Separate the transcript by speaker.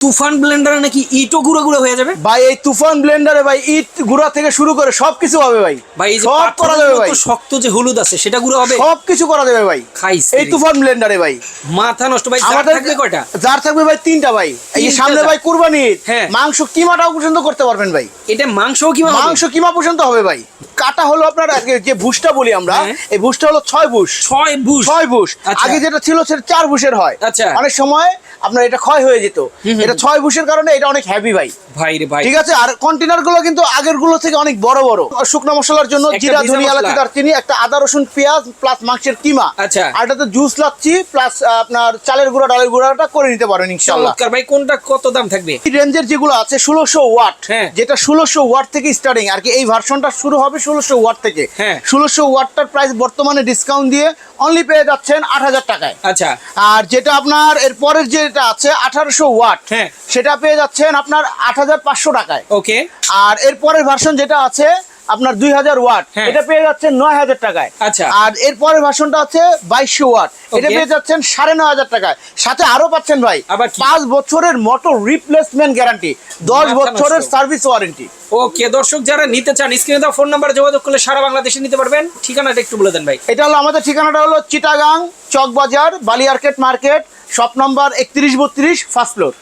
Speaker 1: তুফান ব্লেন্ডারে নাকি ইটও গুঁড়ো গুঁড়ো হয়ে যাবে
Speaker 2: ভাই এই তুফান ব্লেন্ডারে ভাই ইট গুঁড়া থেকে শুরু করে সবকিছু হবে ভাই।
Speaker 1: ভাই এই যে
Speaker 2: সব করা যাবে ভাই,
Speaker 1: শক্ত যে হলুদ আছে সেটা গুঁড়ো হবে,
Speaker 2: সবকিছু করা যাবে ভাই
Speaker 1: খাইছে
Speaker 2: এই তুফান ব্লেন্ডারে ভাই।
Speaker 1: মাথা নষ্ট ভাই। জার
Speaker 2: আমাদের
Speaker 1: থাকবে কয়টা?
Speaker 2: জার থাকবে ভাই 3টা ভাই। এই যে সামনে ভাই কুরবানি,
Speaker 1: হ্যাঁ।
Speaker 2: মাংস কিমাটাও পর্যন্ত করতে পারবেন ভাই।
Speaker 1: এটা মাংসও কি
Speaker 2: মাংস কিমা পর্যন্ত হবে ভাই। কাটা হলো আপনার যে ভুসটা বলি আমরা,
Speaker 1: হ্যাঁ।
Speaker 2: এই ভুসটা হলো 6 ভুস।
Speaker 1: 6 বুশ
Speaker 2: 6 ভুস।
Speaker 1: আচ্ছা।
Speaker 2: আগে যেটা ছিল সেটা 4 ভুসের হয়।
Speaker 1: আচ্ছা।
Speaker 2: অনেক সময় আপনার এটা ক্ষয় হয়ে যেত, এটা 6 ভুসের কারণে এটা অনেক হেভি ভাই।
Speaker 1: ভাই রে ভাই,
Speaker 2: ঠিক আছে। আর কন্টেনার গুলো কিন্তু আগের গুলো থেকে অনেক বড় বড়। শুকনো মশলার জন্য
Speaker 1: একটা
Speaker 2: জিরা,
Speaker 1: ভিজা
Speaker 2: ধনিয়া,
Speaker 1: মশলা।
Speaker 2: এলাচি, দারচিনি, একটা আদা রসুন পেঁয়াজ প্লাস মাংসের কিমা।
Speaker 1: আচ্ছা।
Speaker 2: আর এটাতে জুস লাচ্ছি প্লাস আপনার চালের গুঁড়া, ডালের গুঁড়াটা করে নিতে পারেন ইনশাআল্লাহ।
Speaker 1: চমৎকার ভাই। কোনটা কত দাম থাকবে?
Speaker 2: এই রেঞ্জের যেগুলো আছে 1600 ওয়াট,
Speaker 1: হ্যাঁ।
Speaker 2: যেটা 1600 ওয়াট থেকে স্টার্টিং আর কি। এই ভার্সনটা শুরু হবে 1600 ওয়াট থেকে।
Speaker 1: হ্যাঁ।
Speaker 2: 1600 ওয়াটটার প্রাইস বর্তমানে ডিসকাউন্ট দিয়ে অনলি পেয়ে যাচ্ছেন 8000 টাকায়।
Speaker 1: আচ্ছা।
Speaker 2: আর যেটা আপনার এর পরের যেটা আছে 1800 ওয়াট,
Speaker 1: হ্যাঁ।
Speaker 2: সেটা পেয়ে যাচ্ছেন আপনার 8500 টাকায়।
Speaker 1: ওকে।
Speaker 2: আর এর পরের ভার্সন যেটা আছে আপনার 2000 ওয়াট,
Speaker 1: হ্যাঁ।
Speaker 2: এটা পেয়ে যাচ্ছেন 9000 টাকায়।
Speaker 1: আচ্ছা।
Speaker 2: আর এর পরের ভার্সনটা আছে 2200 ওয়াট, এটা
Speaker 1: Okay.
Speaker 2: পেয়ে যাচ্ছেন 9500 টাকায়। সাথে আরো পাচ্ছেন ভাই
Speaker 1: আবার কি?
Speaker 2: 5 বছরের মোটর রিপ্লেসমেন্ট গ্যারান্টি, 10
Speaker 1: মাথা
Speaker 2: বছরের
Speaker 1: নষ্ট।
Speaker 2: Service warranty.
Speaker 1: ওকে দর্শক, যারা নিতে চান স্ক্রিনে দেওয়া ফোন নাম্বারে যোগাযোগ করলে সারা বাংলাদেশে নিতে পারবেন। ঠিকানাটা একটু বলে দেন ভাই।
Speaker 2: এটা হলো আমাদের ঠিকানাটা হলো চিটাগাং চকবাজার বালিয়ারকেট market, shop number 3132, first floor.